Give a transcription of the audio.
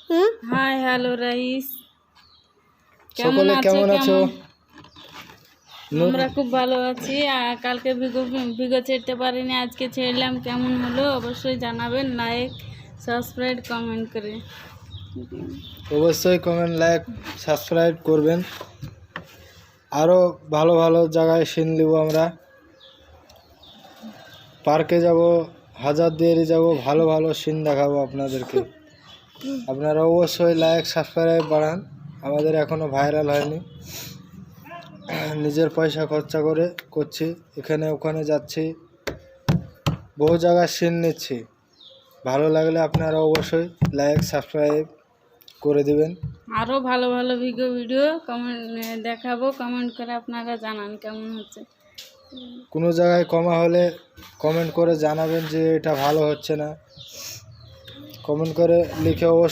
Hi hello rice, সকলে কেমন আছো? আমরা খুব ভালো আছি। আর কালকে ভিগো ছেড়তে পারিনি, আজকে ছেড়লাম। কেমন হলো অবশ্যই জানাবেন, লাইক সাবস্ক্রাইব কমেন্ট করে। অবশ্যই কমেন্ট লাইক সাবস্ক্রাইব করবেন। আরও ভালো ভালো জায়গায় সিন নিব আমরা। পার্কে যাব, হাজারদুয়ারি যাব, ভালো ভালো সিন দেখাবো আপনাদেরকে। আপনারা অবশ্যই লাইক সাবস্ক্রাইব বাড়ান, আমাদের এখনও ভাইরাল হয়নি। নিজের পয়সা খরচা করে করছি, এখানে ওখানে যাচ্ছি, বহু জায়গায় সিন নিচ্ছি। ভালো লাগলে আপনারা অবশ্যই লাইক সাবস্ক্রাইব করে দিবেন। আরও ভালো ভালো ভিডিও কমেন্ট দেখাবো, কমেন্ট করে আপনারা জানান কেমন হচ্ছে। কোনো জায়গায় কমা হলে কমেন্ট করে জানাবেন যে এটা ভালো হচ্ছে না। কমেন্ট করে লিখে অবশ্যই